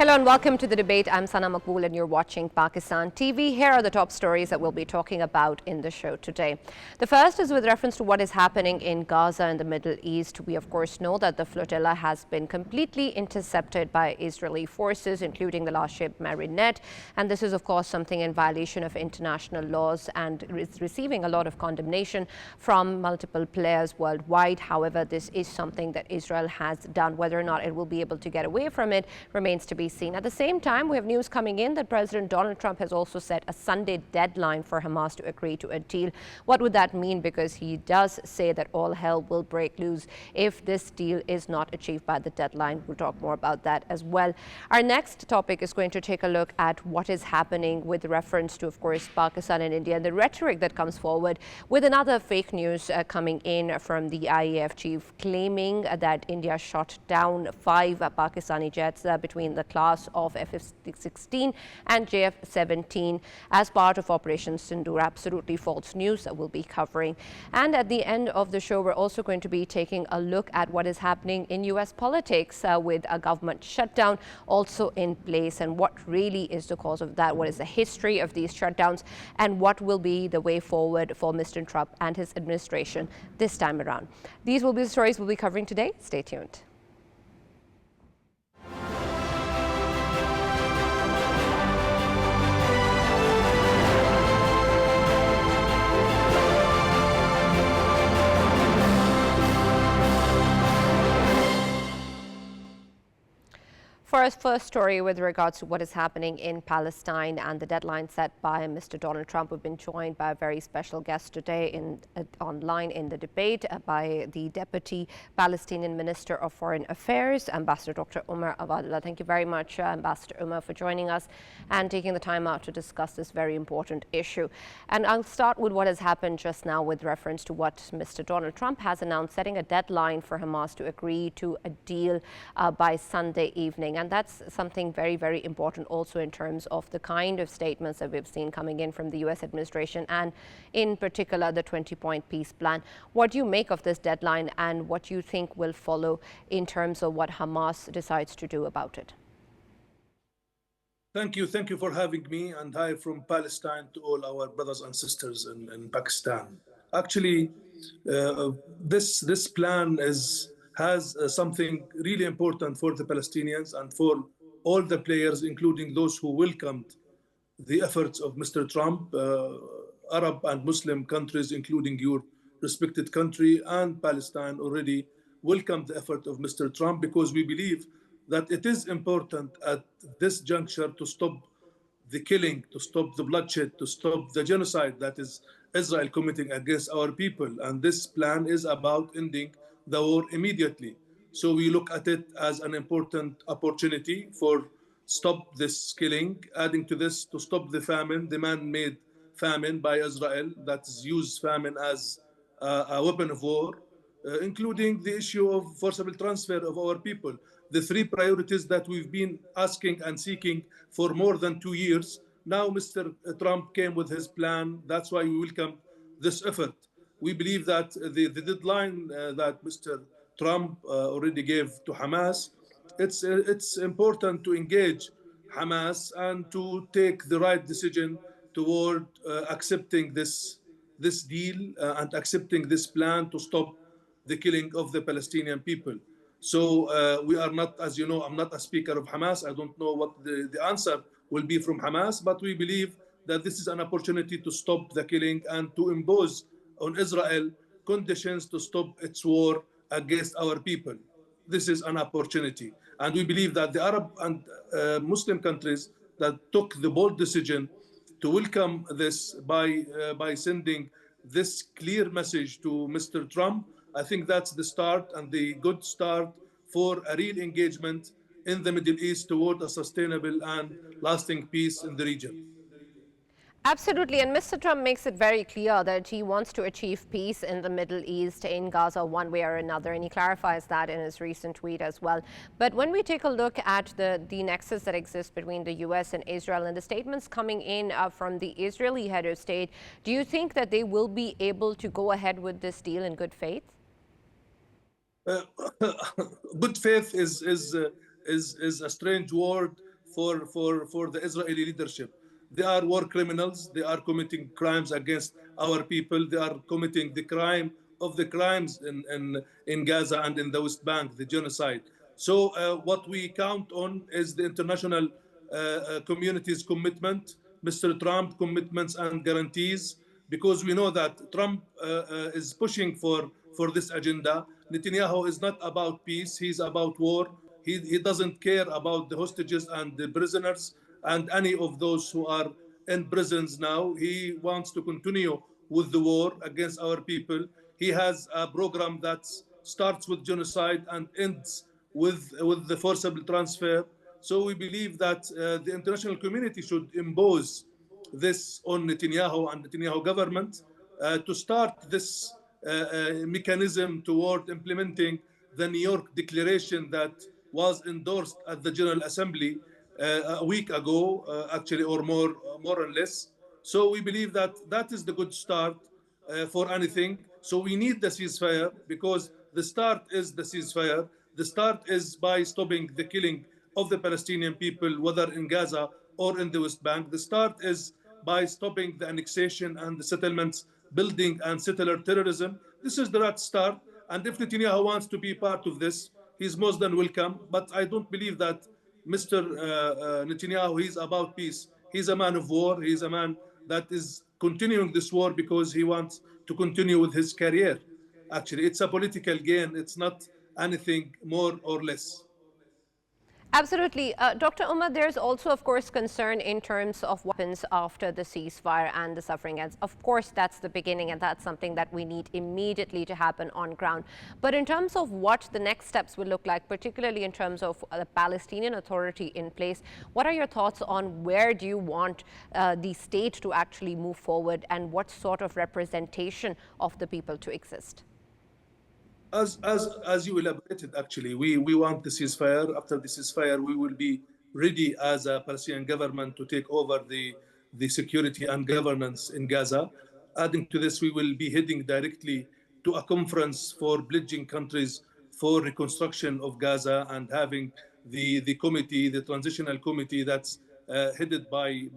Hello and welcome to the debate. I'm Sana MAQBOOL and you're watching Pakistan TV. Here are the top stories that we'll be talking about in the show today. The first is with reference to what is happening in Gaza and the Middle East. We of course know that the flotilla has been completely intercepted by Israeli forces, including the last ship Marinette. And this is of course something in violation of international laws and is receiving a lot of condemnation from multiple players worldwide. However, this is something that Israel has done. Whether or not it will be able to get away from it remains to be seen. At the same time, we have news coming in that President Donald Trump has also set a Sunday deadline for Hamas to agree to a deal. What would that mean? Because he does say that all hell will break loose if this deal is not achieved by the deadline. We'll talk more about that as well. Our next topic is going to take a look at what is happening with reference to, of course, Pakistan and India and the rhetoric that comes forward with another fake news coming in from the IAF chief claiming that India shot down 5 Pakistani jets between the class of F-16 and JF-17 as part of Operation Sindoor. Absolutely false news that we'll be covering. And at the end of the show, we're also going to be taking a look at what is happening in U.S. politics with a government shutdown also in place and what really is the cause of that, what is the history of these shutdowns, and what will be the way forward for Mr. Trump and his administration this time around. These will be the stories we'll be covering today. Stay tuned. For our first story with regards to what is happening in Palestine and the deadline set by Mr. Donald Trump, we've been joined by a very special guest today online in the debate by the Deputy Palestinian Minister of Foreign Affairs, Ambassador Dr. Omar Awadallah. Thank you very much, Ambassador Omar, for joining us and taking the time out to discuss this very important issue. And I'll start with what has happened just now with reference to what Mr. Donald Trump has announced, setting a deadline for Hamas to agree to a deal by Sunday evening. And that's something very, very important also in terms of the kind of statements that we've seen coming in from the U.S. administration and in particular the 20-point peace plan. What do you make of this deadline and what you think will follow in terms of what Hamas decides to do about it? Thank you. Thank you for having me, and hi from Palestine to all our brothers and sisters in Pakistan. Actually, this plan has something really important for the Palestinians and for all the players, including those who welcomed the efforts of Mr. Trump. Arab and Muslim countries, including your respected country and Palestine, already welcomed the effort of Mr. Trump because we believe that it is important at this juncture to stop the killing, to stop the bloodshed, to stop the genocide that is Israel committing against our people. And this plan is about ending the war immediately. So we look at it as an important opportunity for stop this killing, adding to this to stop the famine, the man-made famine by Israel that is used famine as a weapon of war, including the issue of forcible transfer of our people. The 3 priorities that we've been asking and seeking for more than 2 years. Now Mr. Trump came with his plan. That's why we welcome this effort. We believe that the deadline that Mr. Trump already gave to Hamas, it's important to engage Hamas and to take the right decision toward accepting this deal and accepting this plan to stop the killing of the Palestinian people. So we are not, as you know, I'm not a speaker of Hamas. I don't know what the answer will be from Hamas, but we believe that this is an opportunity to stop the killing and to impose on Israel conditions to stop its war against our people. This is an opportunity. And we believe that the Arab and Muslim countries that took the bold decision to welcome this by sending this clear message to Mr. Trump, I think that's the start and the good start for a real engagement in the Middle East toward a sustainable and lasting peace in the region. Absolutely, and Mr. Trump makes it very clear that he wants to achieve peace in the Middle East, in Gaza, one way or another, and he clarifies that in his recent tweet as well. But when we take a look at the nexus that exists between the U.S. and Israel and the statements coming in from the Israeli head of state, do you think that they will be able to go ahead with this deal in good faith? Good faith is a strange word for the Israeli leadership. They are war criminals. They are committing crimes against our people. They are committing the crime of the crimes in Gaza and in the West Bank, the genocide. So what we count on is the international community's commitment, Mr. Trump commitments and guarantees, because we know that Trump is pushing for this agenda. Netanyahu is not about peace, he's about war. He doesn't care about the hostages and the prisoners and any of those who are in prisons now. He wants to continue with the war against our people. He has a program that starts with genocide and ends with the forcible transfer. So we believe that the international community should impose this on Netanyahu and Netanyahu government to start this mechanism toward implementing the New York Declaration that was endorsed at the General Assembly a week ago, actually, or more or less. So we believe that that is the good start for anything. So we need the ceasefire because the start is the ceasefire. The start is by stopping the killing of the Palestinian people, whether in Gaza or in the West Bank. The start is by stopping the annexation and the settlements, building and settler terrorism. This is the right start. And if Netanyahu wants to be part of this, he's most than welcome. But I don't believe that Mr. Netanyahu, he's about peace. He's a man of war. He's a man that is continuing this war because he wants to continue with his career. Actually, it's a political gain. It's not anything more or less. Absolutely. Dr. Omar, there's also, of course, concern in terms of what happens after the ceasefire and the suffering ends. Of course, that's the beginning, and that's something that we need immediately to happen on ground. But in terms of what the next steps will look like, particularly in terms of the Palestinian Authority in place, what are your thoughts on where do you want the state to actually move forward and what sort of representation of the people to exist? As you elaborated, actually, we want the ceasefire. After the ceasefire, we will be ready as a Palestinian government to take over the security and governance in Gaza. Adding to this, we will be heading directly to a conference for pledging countries for reconstruction of Gaza and having the committee, the transitional committee that's headed by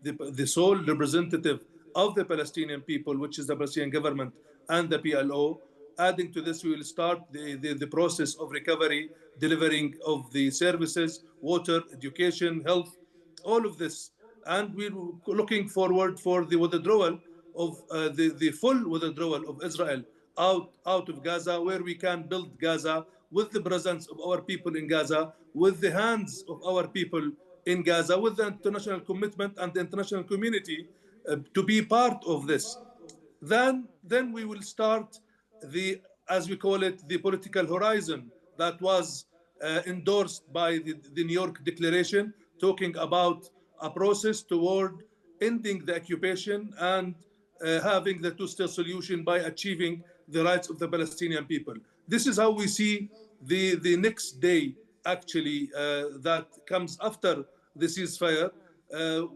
the sole representative of the Palestinian people, which is the Palestinian government and the PLO. Adding to this, we will start the process of recovery, delivering of the services, water, education, health, all of this. And we're looking forward for the withdrawal of the full withdrawal of Israel out of Gaza, where we can build Gaza with the presence of our people in Gaza, with the hands of our people in Gaza, with the international commitment and the international community to be part of this. Then we will start as we call it, the political horizon that was endorsed by the New York Declaration, talking about a process toward ending the occupation and having the two-state solution by achieving the rights of the Palestinian people. This is how we see the next day, actually, that comes after the ceasefire.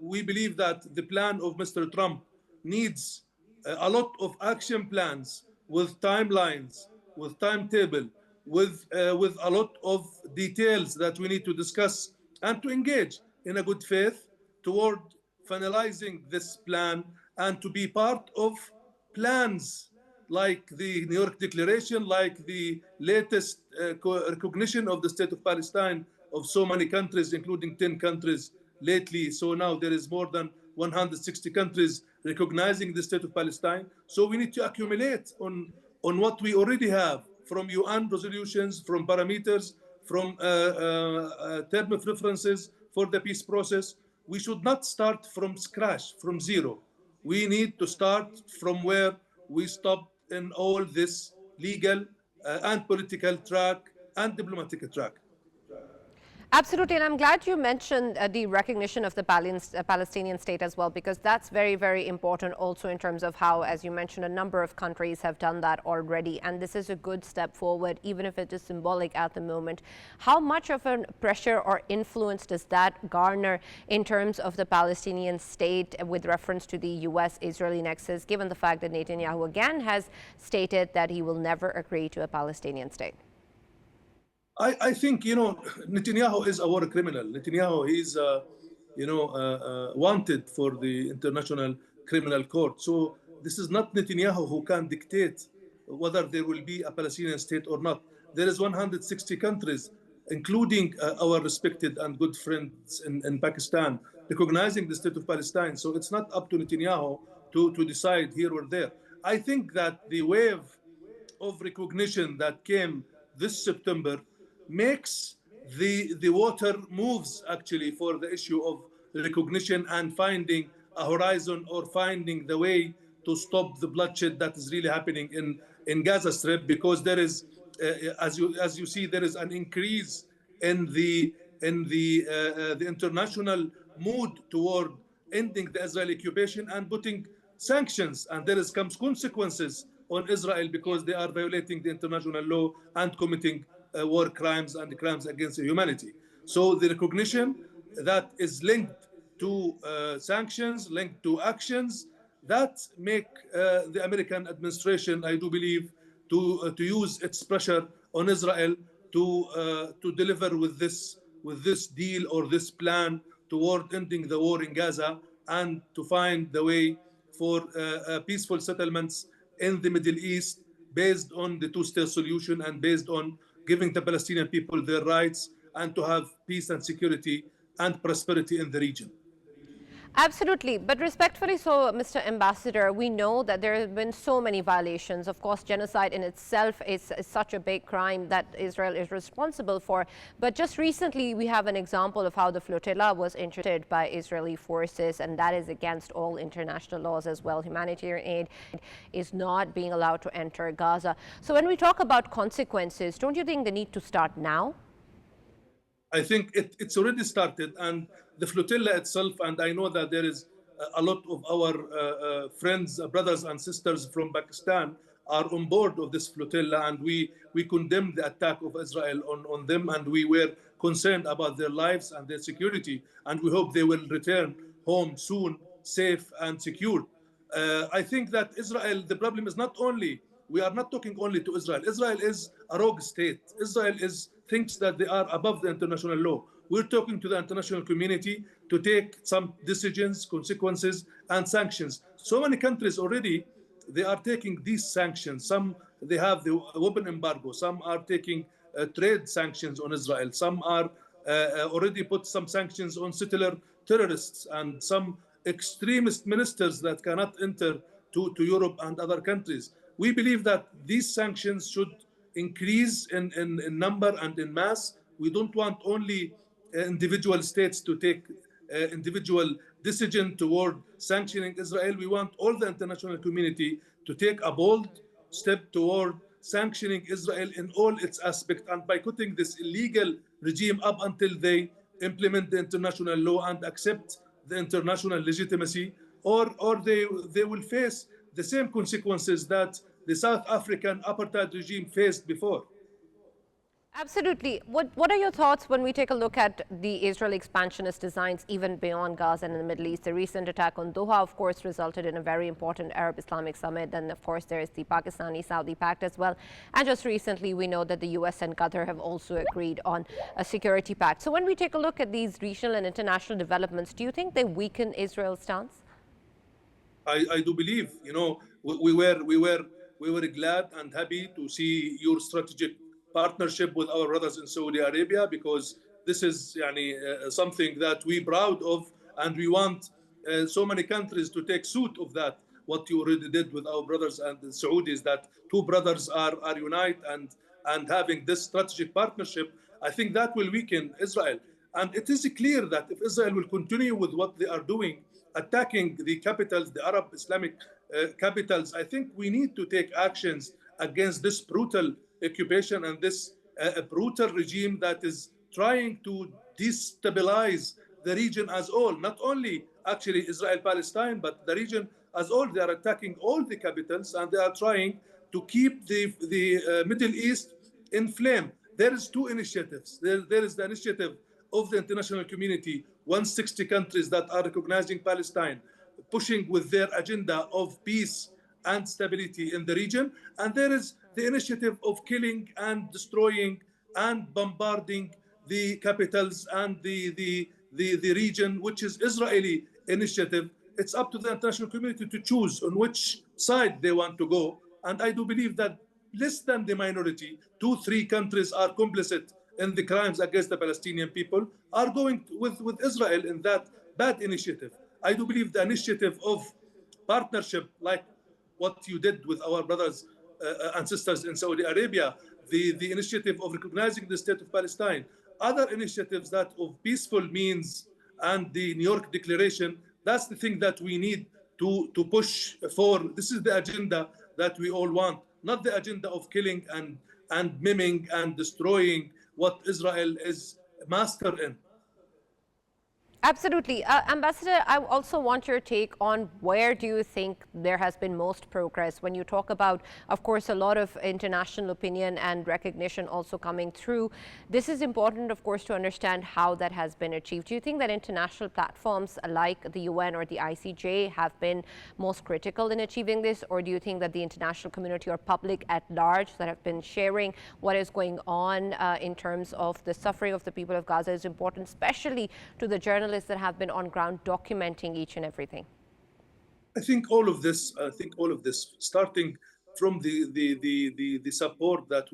We believe that the plan of Mr. Trump needs a lot of action plans with timelines, with timetable, with a lot of details that we need to discuss and to engage in a good faith toward finalizing this plan and to be part of plans like the New York Declaration, like the latest recognition of the State of Palestine of so many countries, including 10 countries lately. So now there is more than 160 countries recognizing the State of Palestine. So we need to accumulate on what we already have from UN resolutions, from parameters, from term of references for the peace process. We should not start from scratch, from zero. We need to start from where we stopped in all this legal and political track and diplomatic track. Absolutely, and I'm glad you mentioned the recognition of the Palestinian state as well, because that's very, very important also in terms of how, as you mentioned, a number of countries have done that already. And this is a good step forward, even if it is symbolic at the moment. How much of a pressure or influence does that garner in terms of the Palestinian state with reference to the US-Israeli nexus, given the fact that Netanyahu again has stated that he will never agree to a Palestinian state? I think, Netanyahu is a war criminal. Netanyahu is, wanted for the International Criminal Court. So this is not Netanyahu who can dictate whether there will be a Palestinian state or not. There is 160 countries, including our respected and good friends in Pakistan, recognizing the state of Palestine. So it's not up to Netanyahu to decide here or there. I think that the wave of recognition that came this September makes the water moves actually for the issue of recognition and finding a horizon or finding the way to stop the bloodshed that is really happening in Gaza Strip, because there is, as you see, there is an increase in the international mood toward ending the Israeli occupation and putting sanctions, and there is comes consequences on Israel because they are violating the international law and committing war crimes and crimes against humanity. So the recognition that is linked to sanctions, linked to actions that make the American administration, I do believe, to use its pressure on Israel to deliver with this deal or this plan toward ending the war in Gaza and to find the way for peaceful settlements in the Middle East based on the two-state solution and based on giving the Palestinian people their rights and to have peace and security and prosperity in the region. Absolutely. But respectfully so, Mr. Ambassador, we know that there have been so many violations. Of course, genocide in itself is such a big crime that Israel is responsible for. But just recently, we have an example of how the flotilla was intercepted by Israeli forces, and that is against all international laws as well. Humanitarian aid is not being allowed to enter Gaza. So when we talk about consequences, don't you think they need to start now? I think it's already started, and the flotilla itself, and I know that there is a lot of our friends, brothers and sisters from Pakistan are on board of this flotilla, and we condemn the attack of Israel on them, and we were concerned about their lives and their security, and we hope they will return home soon, safe and secure. I think that Israel, the problem is not only, we are not talking only to Israel. Israel is a rogue state. Israel thinks that they are above the international law. We're talking to the international community to take some decisions, consequences, and sanctions. So many countries already, they are taking these sanctions. Some, they have the weapon embargo. Some are taking trade sanctions on Israel. Some are already put some sanctions on settler terrorists and some extremist ministers that cannot enter to Europe and other countries. We believe that these sanctions should increase in number and in mass. We don't want only individual states to take individual decision toward sanctioning Israel. We want all the international community to take a bold step toward sanctioning Israel in all its aspects and by putting this illegal regime up until they implement the international law and accept the international legitimacy, or they will face the same consequences that the South African apartheid regime faced before. Absolutely. What are your thoughts when we take a look at the Israeli expansionist designs even beyond Gaza and in the Middle East? The recent attack on Doha, of course, resulted in a very important Arab Islamic summit. Then, of course, there is the Pakistani-Saudi pact as well. And just recently, we know that the US and Qatar have also agreed on a security pact. So when we take a look at these regional and international developments, do you think they weaken Israel's stance? I do believe, we were glad and happy to see your strategic partnership with our brothers in Saudi Arabia, because this is something that we proud of, and we want so many countries to take suit of that, what you already did with our brothers and the Saudis, that two brothers are unite and having this strategic partnership. I think that will weaken Israel. And it is clear that if Israel will continue with what they are doing, attacking the capitals, the Arab Islamic capitals, I think we need to take actions against this brutal occupation and this brutal regime that is trying to destabilize the region as all, not only actually Israel-Palestine, but the region as all. They are attacking all the capitals and they are trying to keep the Middle East in flame. There is two initiatives. There is the initiative of the international community, 160 countries that are recognizing Palestine, pushing with their agenda of peace and stability in the region. And there is the initiative of killing and destroying and bombarding the capitals and the region, which is Israeli initiative. It's up to the international community to choose on which side they want to go. And I do believe that less than the minority, 2, 3 countries are complicit in the crimes against the Palestinian people, are going with Israel in that bad initiative. I do believe the initiative of partnership, like what you did with our brothers and sisters in Saudi Arabia, the initiative of recognizing the state of Palestine, other initiatives that of peaceful means, and the New York Declaration, that's the thing that we need to push for. This is the agenda that we all want, not the agenda of killing and miming and destroying what Israel is master in. Absolutely. Ambassador, I also want your take on where do you think there has been most progress when you talk about, of course, a lot of international opinion and recognition also coming through. This is important, of course, to understand how that has been achieved. Do you think that international platforms like the UN or the ICJ have been most critical in achieving this? Or do you think that the international community or public at large that have been sharing what is going on in terms of the suffering of the people of Gaza is important, especially to the journalists that have been on ground documenting each and everything? I think all of this. Starting from the support that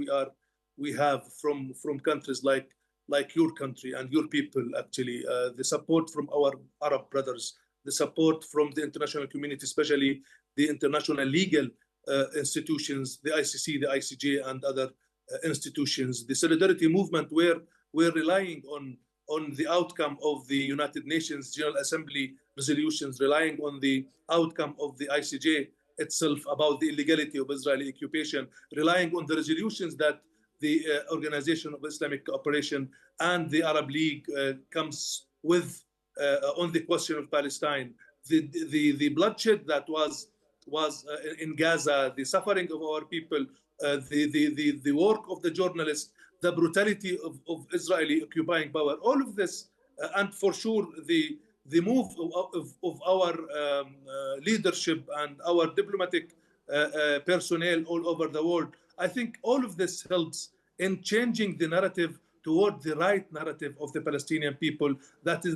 we have from countries like your country and your people. Actually, the support from our Arab brothers, the support from the international community, especially the international legal institutions, the ICC, the ICJ, and other institutions. The solidarity movement, where we're relying on the outcome of the United Nations General Assembly resolutions, relying on the outcome of the ICJ itself about the illegality of Israeli occupation, relying on the resolutions that the Organization of Islamic Cooperation and the Arab League comes with on the question of Palestine. The bloodshed that was in Gaza, the suffering of our people, the work of the journalists, the brutality of Israeli occupying power, all of this, and for sure the move of our leadership and our diplomatic personnel all over the world. I think all of this helps in changing the narrative toward the right narrative of the Palestinian people. That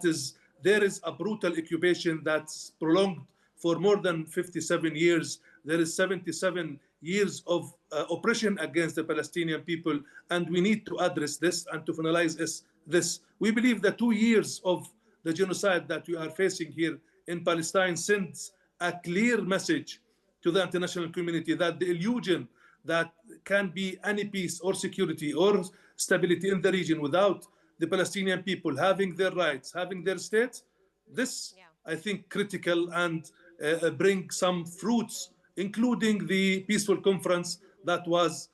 is there is a brutal occupation that's prolonged for more than 57 years. There is 77 years of oppression against the Palestinian people, and we need to address this and to finalize this. We believe that 2 years of the genocide that we are facing here in Palestine sends a clear message to the international community that the illusion that can be any peace or security or stability in the region without the Palestinian people having their rights, having their state, this, I think, critical and bring some fruits, including the peaceful conference that was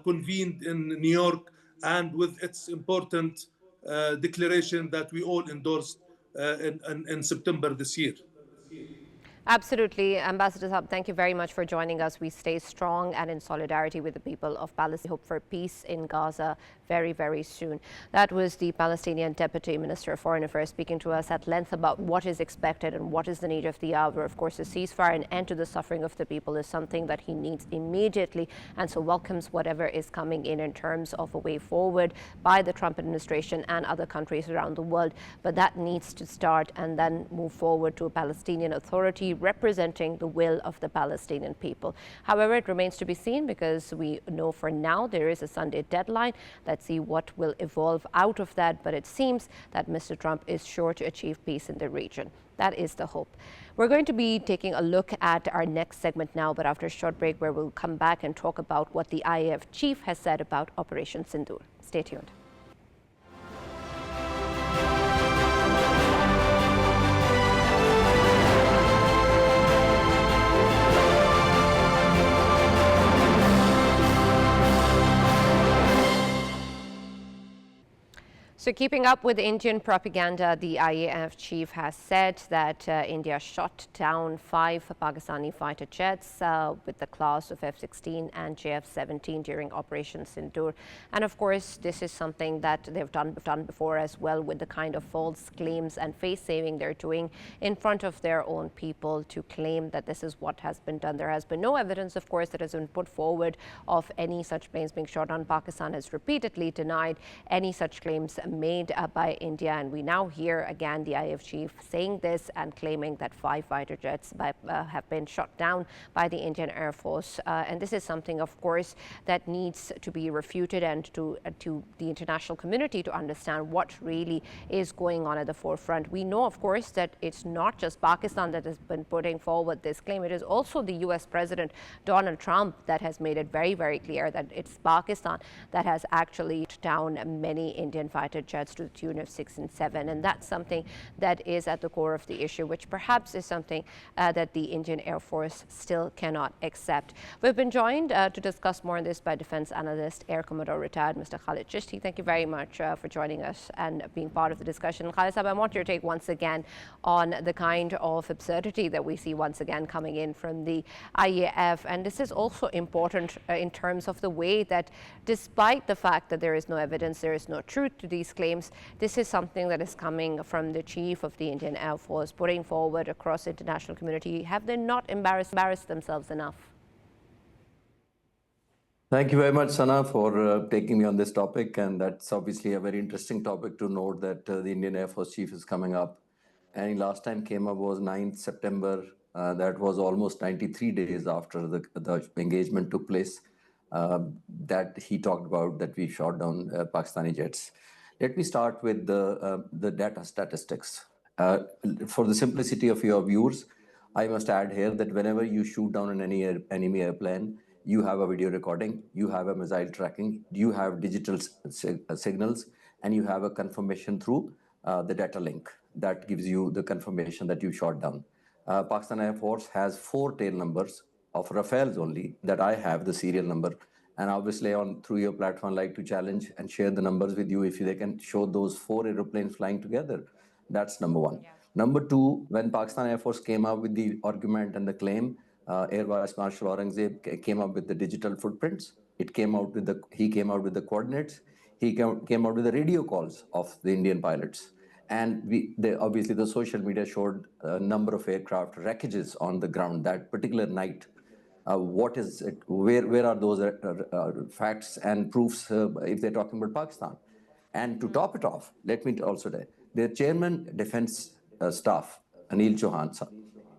convened in New York, and with its important declaration that we all endorsed in September this year. Absolutely. Ambassador Saab, thank you very much for joining us. We stay strong and in solidarity with the people of Palestine. We hope for peace in Gaza very, very soon. That was the Palestinian Deputy Minister of Foreign Affairs speaking to us at length about what is expected and what is the need of the hour. Of course, a ceasefire and end to the suffering of the people is something that he needs immediately, and so welcomes whatever is coming in terms of a way forward by the Trump administration and other countries around the world. But that needs to start and then move forward to a Palestinian Authority representing the will of the Palestinian people. However, it remains to be seen, because we know for now there is a Sunday deadline. Let's see what will evolve out of that, but it seems that Mr. Trump is sure to achieve peace in the region. That is the hope. We're going to be taking a look at our next segment now, but after a short break where we'll come back and talk about what the IAF chief has said about Operation Sindoor. Stay tuned. So keeping up with Indian propaganda, the IAF chief has said that India shot down 5 Pakistani fighter jets with the class of F-16 and JF-17 during Operation Sindoor. And of course, this is something that they've done before as well, with the kind of false claims and face-saving they're doing in front of their own people to claim that this is what has been done. There has been no evidence, of course, that has been put forward of any such planes being shot down. Pakistan has repeatedly denied any such claims made by India, and we now hear again the IAF chief saying this and claiming that 5 fighter jets have been shot down by the Indian Air Force. And this is something, of course, that needs to be refuted, and to the international community to understand what really is going on at the forefront. We know, of course, that it's not just Pakistan that has been putting forward this claim. It is also the US President Donald Trump that has made it very, very clear that it's Pakistan that has actually shot down many Indian fighter jets to the tune of 6 and 7. And that's something that is at the core of the issue, which perhaps is something that the Indian Air Force still cannot accept. We've been joined to discuss more on this by Defense Analyst, Air Commodore retired Mr. Khalid Chishti. Thank you very much for joining us and being part of the discussion. Khalid Sahab, I want your take once again on the kind of absurdity that we see once again coming in from the IAF. And this is also important in terms of the way that, despite the fact that there is no evidence, there is no truth to these claims, this is something that is coming from the chief of the Indian Air Force, putting forward across the international community. Have they not embarrassed themselves enough? Thank you very much, Sana, for taking me on this topic. And that's obviously a very interesting topic to note that the Indian Air Force chief is coming up. And last time came up was 9th September. That was almost 93 days after the engagement took place. That he talked about that we shot down Pakistani jets. Let me start with the data statistics. For the simplicity of your viewers, I must add here that whenever you shoot down an enemy airplane, you have a video recording, you have a missile tracking, you have digital signals, and you have a confirmation through the data link that gives you the confirmation that you shot down. Pakistan Air Force has 4 tail numbers of Rafales only that I have the serial number. And obviously through your platform, I'd like to challenge and share the numbers with you if they can show those 4 aeroplanes flying together. That's number one. Yeah. Number two, when Pakistan Air Force came up with the argument and the claim, Air Vice Marshal Aurangzeb came up with the digital footprints. He came out with the coordinates. He came out with the radio calls of the Indian pilots. And obviously the social media showed a number of aircraft wreckages on the ground that particular night. What is it? Where are those facts and proofs if they're talking about Pakistan? And to top it off, let me also say, the chairman defense staff, Anil Chauhan,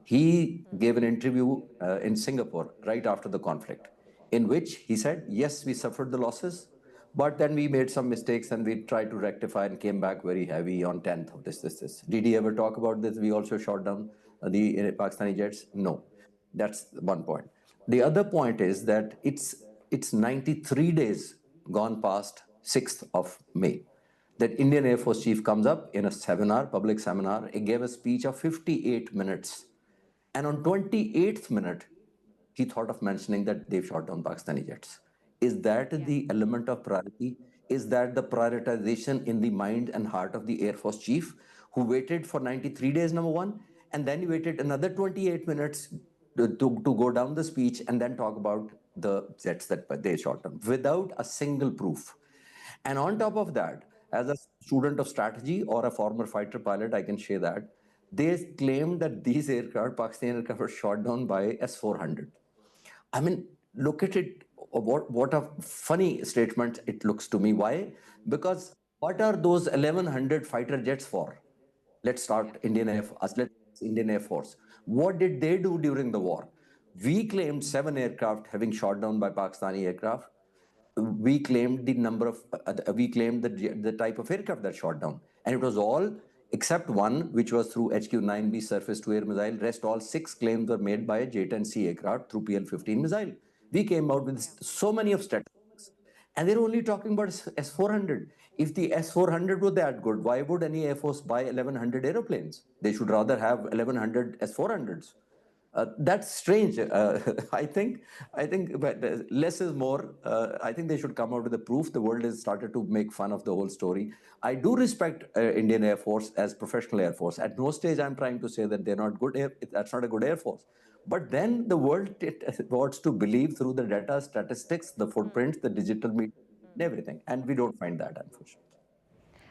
he gave an interview in Singapore right after the conflict, in which he said, yes, we suffered the losses, but then we made some mistakes and we tried to rectify and came back very heavy on 10th of this. Did he ever talk about this? We also shot down the Pakistani jets? No. That's one point. The other point is that it's 93 days gone past 6th of May. That Indian Air Force chief comes up in a seminar, public seminar. He gave a speech of 58 minutes. And on 28th minute, he thought of mentioning that they've shot down Pakistani jets. Is that the element of priority? Is that the prioritization in the mind and heart of the Air Force chief, who waited for 93 days, number one, and then he waited another 28 minutes to go down the speech and then talk about the jets that they shot down without a single proof. And on top of that, as a student of strategy or a former fighter pilot, I can share that they claimed that these aircraft, Pakistani aircraft, were shot down by S-400. I mean, look at it. What a funny statement it looks to me. Why? Because what are those 1,100 fighter jets for? Let's start Indian Air Force. What did they do during the war? We claimed 7 aircraft having shot down by Pakistani aircraft. We claimed the number of, the type of aircraft that shot down. And it was all except one, which was through HQ-9B surface-to-air missile. Rest all 6 claims were made by a J-10C aircraft through PL-15 missile. We came out with so many of statistics. And they're only talking about S-400. If the S-400 were that good, why would any Air Force buy 1,100 aeroplanes? They should rather have 1,100 S-400s. That's strange. I think but less is more. I think they should come out with the proof. The world has started to make fun of the whole story. I do respect Indian Air Force as professional Air Force. At no stage I'm trying to say that they're not good. That's not a good Air Force. But then the world wants to believe through the data, statistics, the footprints, the digital media, and everything. And we don't find that, unfortunately.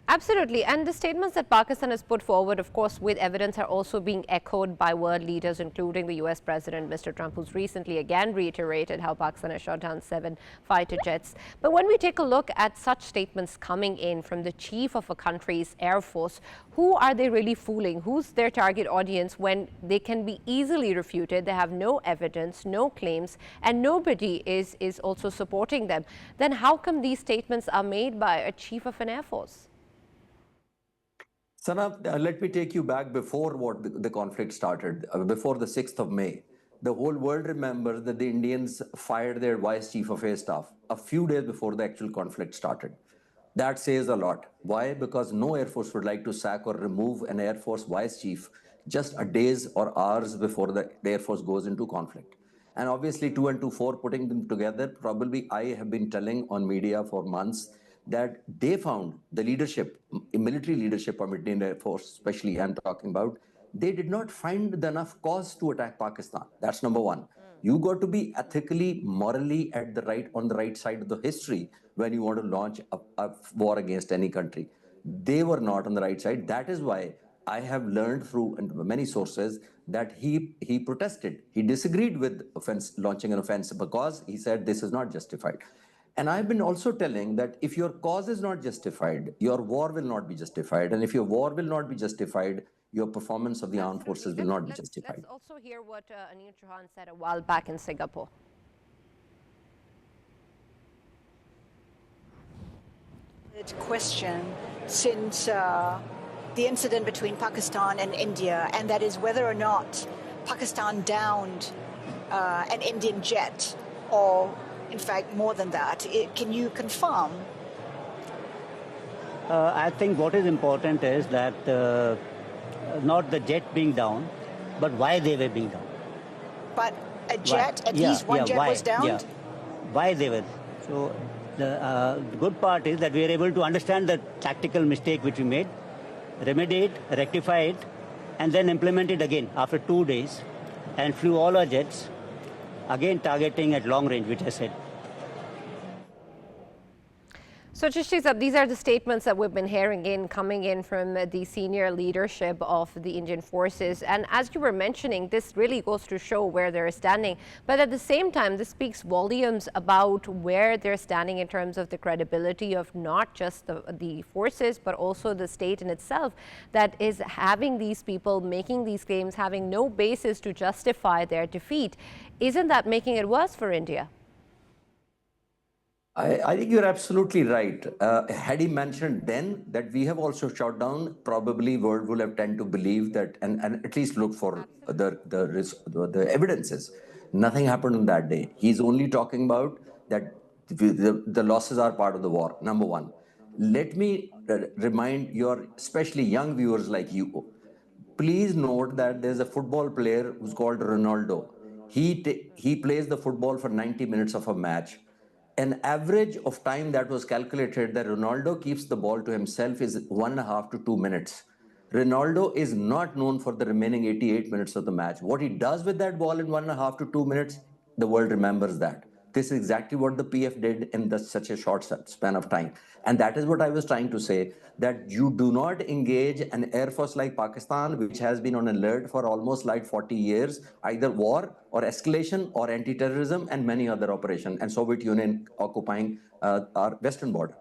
Absolutely. And the statements that Pakistan has put forward, of course, with evidence are also being echoed by world leaders, including the US President, Mr. Trump, who's recently again reiterated how Pakistan has shot down 7 fighter jets. But when we take a look at such statements coming in from the chief of a country's Air Force, who are they really fooling? Who's their target audience when they can be easily refuted? They have no evidence, no claims, and nobody is also supporting them. Then how come these statements are made by a chief of an Air Force? Sana, let me take you back before the conflict started, before the 6th of May. The whole world remembers that the Indians fired their vice chief of air staff a few days before the actual conflict started. That says a lot. Why? Because no Air Force would like to sack or remove an Air Force vice chief just a days or hours before the Air Force goes into conflict. And obviously, 2 and 2, 4, putting them together, probably I have been telling on media for months that they found the leadership, military leadership of Indian Air Force, especially I'm talking about, they did not find enough cause to attack Pakistan. That's number one. You got to be ethically, morally on the right side of the history when you want to launch a war against any country. They were not on the right side. That is why I have learned through many sources that he protested. He disagreed with launching an offensive because he said this is not justified. And I've been also telling that if your cause is not justified, your war will not be justified. And if your war will not be justified, your performance of the armed forces will not be justified. Let's also hear what Anil Chauhan said a while back in Singapore. Question since the incident between Pakistan and India, and that is whether or not Pakistan downed an Indian jet, or in fact more than that. Can you confirm? I think what is important is that not the jet being down, but why they were being down. But a jet, at least one jet was downed? Yeah. Why they were. So the good part is that we are able to understand the tactical mistake which we made, remedy it, rectify it, and then implement it again after 2 days, and flew all our jets, again targeting at long range, which I said. So, Chishti Sahab, these are the statements that we've been hearing coming in from the senior leadership of the Indian forces. And as you were mentioning, this really goes to show where they're standing. But at the same time, this speaks volumes about where they're standing in terms of the credibility of not just the forces, but also the state in itself, that is having these people making these claims, having no basis to justify their defeat. Isn't that making it worse for India? I think you're absolutely right. Had he mentioned then that we have also shot down, probably world will have tend to believe that and at least look for the evidences. Nothing happened on that day. He's only talking about that the losses are part of the war, number one. Let me remind your especially young viewers like you, please note that there's a football player who's called Ronaldo. He plays the football for 90 minutes of a match. An average of time that was calculated that Ronaldo keeps the ball to himself is 1.5 to 2 minutes. Ronaldo is not known for the remaining 88 minutes of the match. What he does with that ball in 1.5 to 2 minutes, the world remembers that. This is exactly what the PF did in such a short span of time. And that is what I was trying to say, that you do not engage an air force like Pakistan, which has been on alert for almost like 40 years, either war or escalation or anti-terrorism and many other operations, and Soviet Union occupying our western border.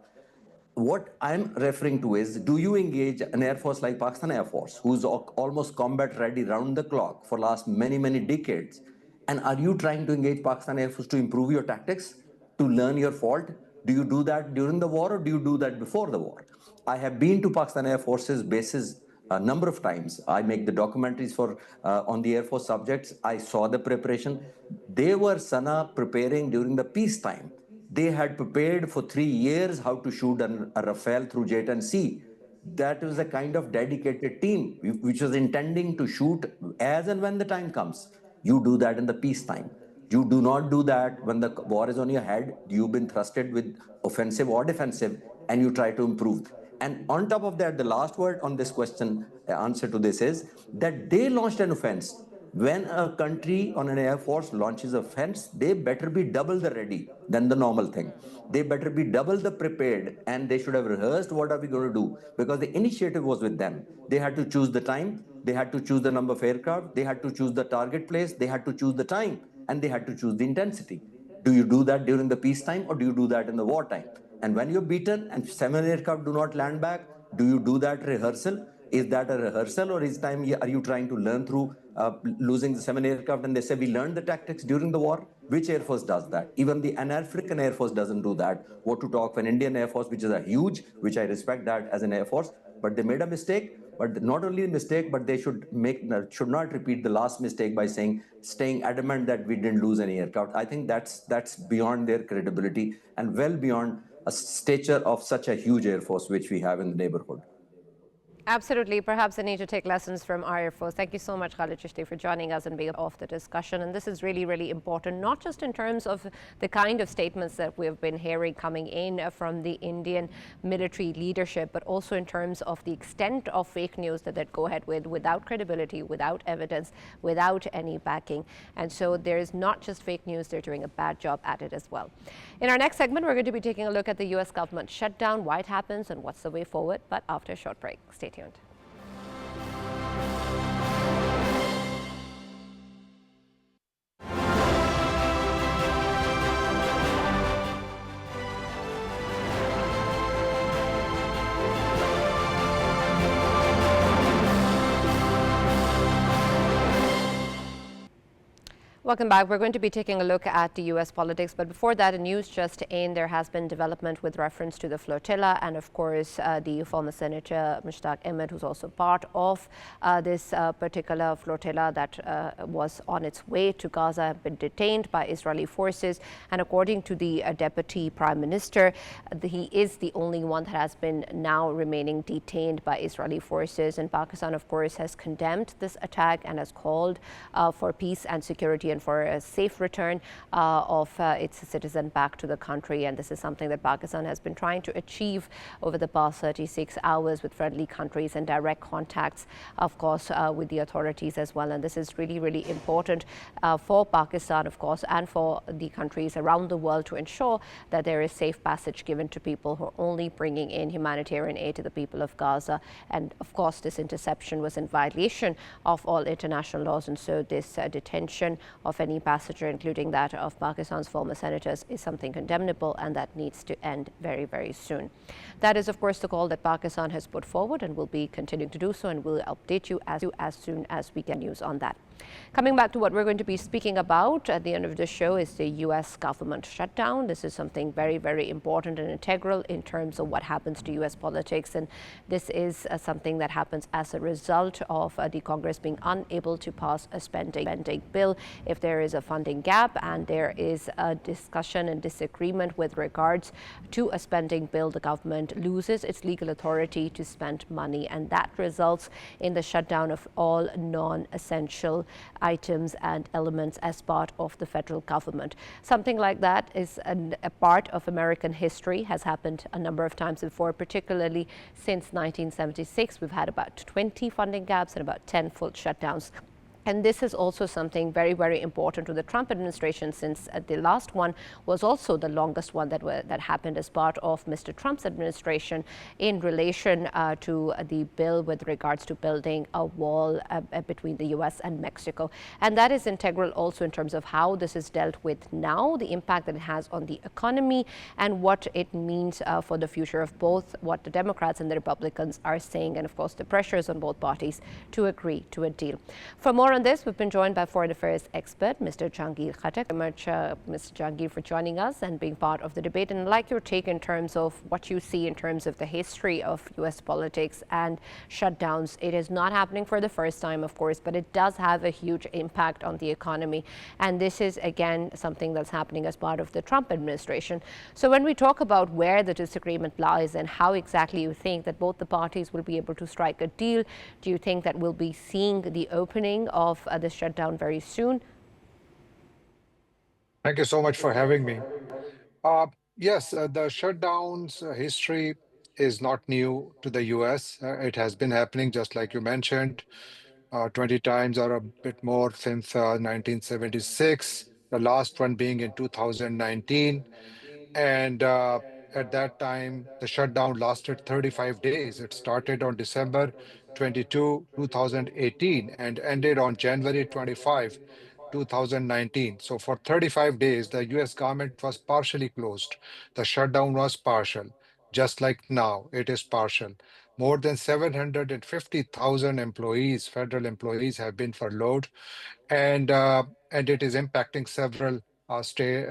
What I'm referring to is, do you engage an air force like Pakistan Air Force, who's almost combat ready round the clock for last many, many decades? And are you trying to engage Pakistan Air Force to improve your tactics, to learn your fault? Do you do that during the war or do you do that before the war? I have been to Pakistan Air Force's bases a number of times. I make the documentaries for on the Air Force subjects. I saw the preparation. They were, Sana, preparing during the peacetime. They had prepared for 3 years how to shoot a Rafale through Jet and Sea. That was a kind of dedicated team which was intending to shoot as and when the time comes. You do that in the peacetime. You do not do that when the war is on your head. You've been thrusted with offensive or defensive, and you try to improve. And on top of that, the last word on this question, answer to this is that they launched an offense. When a country on an air force launches a offense, they better be double the ready than the normal thing. They better be double the prepared, and they should have rehearsed what are we going to do, because the initiative was with them. They had to choose the time, they had to choose the number of aircraft, they had to choose the target place, they had to choose the time, and they had to choose the intensity. Do you do that during the peacetime, or do you do that in the wartime? And when you're beaten and 7 aircraft do not land back, do you do that rehearsal? Is that a rehearsal, or is time are you trying to learn through losing the 7 aircraft? And they say we learned the tactics during the war. Which Air Force does that? Even the African Air Force doesn't do that. What to talk of an Indian Air Force, which is a huge, which I respect that as an Air Force, but they made a mistake. But not only a mistake, but they should not repeat the last mistake by staying adamant that we didn't lose any aircraft. I think that's beyond their credibility and well beyond a stature of such a huge Air Force which we have in the neighborhood. Absolutely. Perhaps I need to take lessons from our Air Force. Thank you so much, Khalid Chishti, for joining us and being off the discussion. And this is really, really important, not just in terms of the kind of statements that we've been hearing coming in from the Indian military leadership, but also in terms of the extent of fake news that they'd go ahead with without credibility, without evidence, without any backing. And so there's not just fake news, they're doing a bad job at it as well. In our next segment, we're going to be taking a look at the U.S. government shutdown, why it happens and what's the way forward. But after a short break, stay tuned. Welcome back. We're going to be taking a look at the U.S. politics, but before that, a news just in, there has been development with reference to the flotilla, and of course the former Senator Mushtaq Ahmed, who's also part of this particular flotilla that was on its way to Gaza, have been detained by Israeli forces. And according to the Deputy Prime Minister, he is the only one that has been now remaining detained by Israeli forces. And Pakistan, of course, has condemned this attack and has called for peace and security and for a safe return of its citizen back to the country. And this is something that Pakistan has been trying to achieve over the past 36 hours with friendly countries and direct contacts, of course, with the authorities as well. And this is really, really important for Pakistan, of course, and for the countries around the world to ensure that there is safe passage given to people who are only bringing in humanitarian aid to the people of Gaza. And of course, this interception was in violation of all international laws. And so this detention of any passenger, including that of Pakistan's former senators, is something condemnable, and that needs to end very, very soon. That is, of course, the call that Pakistan has put forward and will be continuing to do so, and we'll update you as soon as we get news on that. Coming back to what we're going to be speaking about at the end of the show is the U.S. government shutdown. This is something very, very important and integral in terms of what happens to U.S. politics. And this is something that happens as a result of the Congress being unable to pass a spending bill. If there is a funding gap and there is a discussion and disagreement with regards to a spending bill, the government loses its legal authority to spend money. And that results in the shutdown of all non-essential items and elements as part of the federal government. Something like that is a part of American history, has happened a number of times before, particularly since 1976. We've had about 20 funding gaps and about 10 full shutdowns. And this is also something very, very important to the Trump administration, since the last one was also the longest one that happened as part of Mr. Trump's administration in relation to the bill with regards to building a wall between the U.S. and Mexico. And that is integral also in terms of how this is dealt with now, the impact that it has on the economy, and what it means for the future of both what the Democrats and the Republicans are saying, and of course the pressures on both parties to agree to a deal. For more on this, we've been joined by foreign affairs expert, Mr. Jahangir Khattak. Thank you very much, Mr. Jahangir, for joining us and being part of the debate. And I'd like your take in terms of what you see in terms of the history of U.S. politics and shutdowns. It is not happening for the first time, of course, but it does have a huge impact on the economy. And this is, again, something that's happening as part of the Trump administration. So when we talk about where the disagreement lies and how exactly you think that both the parties will be able to strike a deal, do you think that we'll be seeing the opening of the shutdown very soon? Thank you so much for having me. Uh, yes, the shutdowns history is not new to the US. It has been happening, just like you mentioned, 20 times or a bit more since 1976, the last one being in 2019. And at that time, the shutdown lasted 35 days. It started on December 22, 2018, and ended on January 25, 2019. So for 35 days, the US government was partially closed. The shutdown was partial. Just like now, it is partial. More than 750,000 employees, federal employees, have been furloughed, and it is impacting several state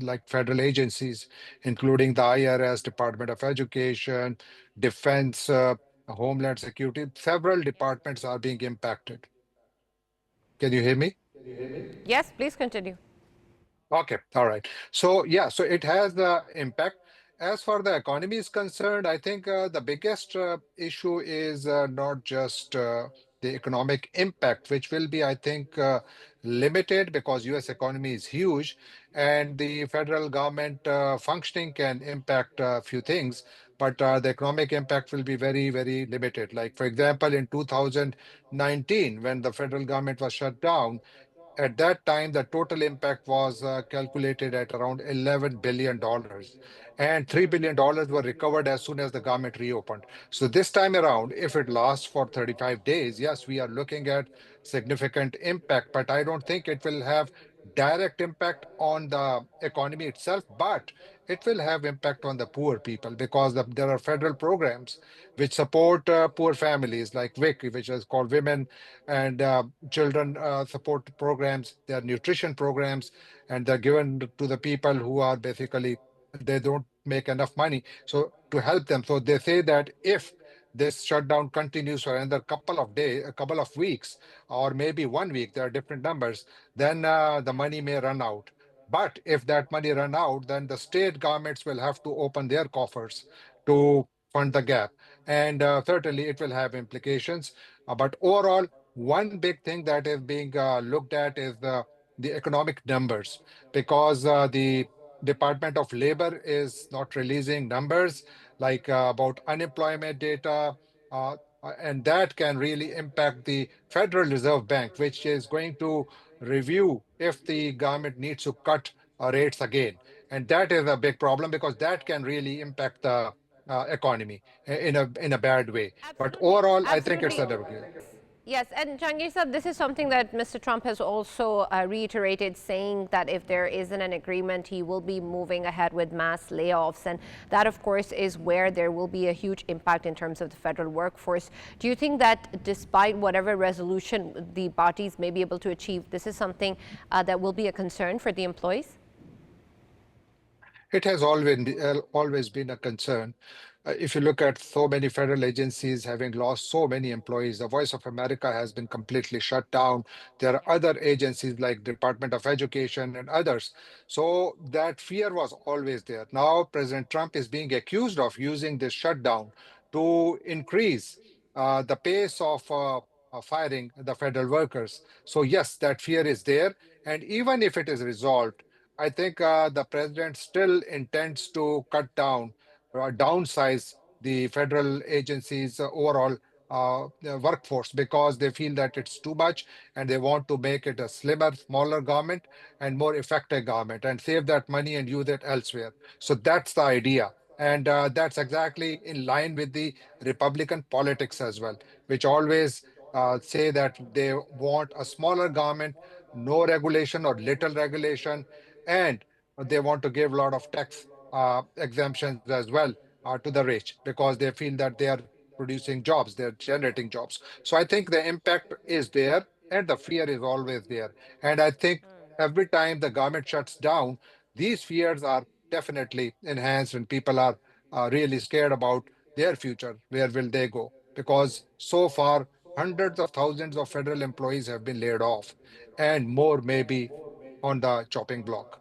like federal agencies, including the IRS, Department of Education, Defense, Homeland Security. Several departments are being impacted. Can you hear me? Yes, please continue. Okay, all right. So yeah, so it has the impact. As far the economy is concerned, I think the biggest issue is not just the economic impact, which will be, I think, limited because U.S. economy is huge, and the federal government functioning can impact a few things, but the economic impact will be very, very limited. Like for example, in 2019, when the federal government was shut down, at that time, the total impact was calculated at around $11 billion, and $3 billion were recovered as soon as the government reopened. So this time around, if it lasts for 35 days, yes, we are looking at significant impact, but I don't think it will have direct impact on the economy itself, but it will have impact on the poor people because there are federal programs which support poor families like WIC, which is called Women and Children Support Programs. They are nutrition programs, and they're given to the people who are basically they don't make enough money. So to help them, so they say that if this shutdown continues for another couple of days, a couple of weeks, or maybe 1 week, there are different numbers, then the money may run out. But if that money run out, then the state governments will have to open their coffers to fund the gap. And certainly it will have implications. But overall, one big thing that is being looked at is the economic numbers, because the Department of Labor is not releasing numbers like about unemployment data, and that can really impact the Federal Reserve Bank, which is going to review if the government needs to cut rates again. And that is a big problem because that can really impact the economy in a bad way. But Absolutely, overall, I think it's absolutely. a W. Yes, and Jangir Sahab, this is something that Mr. Trump has also reiterated, saying that if there isn't an agreement, he will be moving ahead with mass layoffs. And that, of course, is where there will be a huge impact in terms of the federal workforce. Do you think that despite whatever resolution the parties may be able to achieve, this is something that will be a concern for the employees? It has always been a concern. If you look at so many federal agencies having lost so many employees, the Voice of America has been completely shut down. There are other agencies like Department of Education and others. So that fear was always there. Now President Trump is being accused of using this shutdown to increase the pace of firing the federal workers. So yes, that fear is there. And even if it is resolved, I think the president still intends to cut down, downsize the federal agencies' overall workforce because they feel that it's too much and they want to make it a slimmer, smaller government and more effective government and save that money and use it elsewhere. So that's the idea. And that's exactly in line with the Republican politics as well, which always say that they want a smaller government, no regulation or little regulation, and they want to give a lot of tax exemptions as well to the rich because they feel that they are producing jobs, they're generating jobs. So I think the impact is there and the fear is always there. And I think every time the government shuts down, these fears are definitely enhanced and people are really scared about their future. Where will they go? Because so far, hundreds of thousands of federal employees have been laid off, and more may be on the chopping block.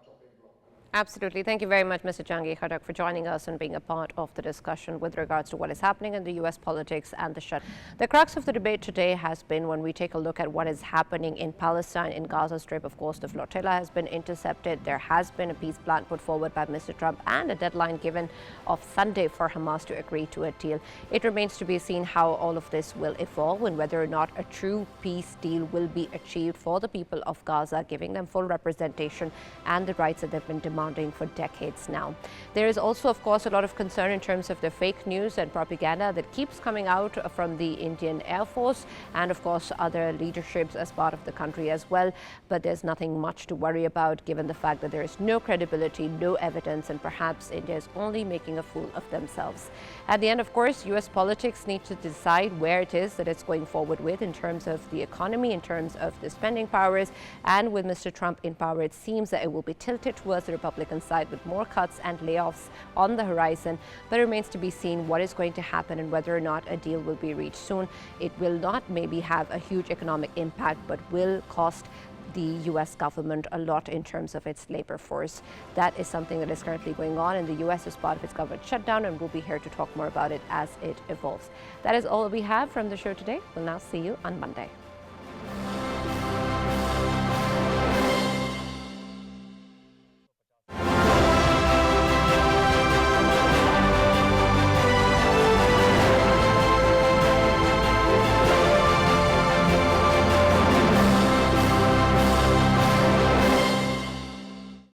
Absolutely. Thank you very much, Mr. Jangi Khattak, for joining us and being a part of the discussion with regards to what is happening in the U.S. politics and the shut. The crux of the debate today has been when we take a look at what is happening in Palestine, in Gaza Strip. Of course, the flotilla has been intercepted. There has been a peace plan put forward by Mr. Trump and a deadline given of Sunday for Hamas to agree to a deal. It remains to be seen how all of this will evolve and whether or not a true peace deal will be achieved for the people of Gaza, giving them full representation and the rights that they've been demanding for decades now. There is also, of course, a lot of concern in terms of the fake news and propaganda that keeps coming out from the Indian Air Force and, of course, other leaderships as part of the country as well. But there's nothing much to worry about given the fact that there is no credibility, no evidence, and perhaps India is only making a fool of themselves. At the end, of course, U.S. politics need to decide where it is that it's going forward with in terms of the economy, in terms of the spending powers, and with Mr. Trump in power, it seems that it will be tilted towards the Republican side with more cuts and layoffs on the horizon. But it remains to be seen what is going to happen and whether or not a deal will be reached soon. It will not maybe have a huge economic impact, but will cost the U.S. government a lot in terms of its labor force. That is something that is currently going on in the U.S. as part of its government shutdown, and we'll be here to talk more about it as it evolves. That is all we have from the show today. We'll now see you on Monday.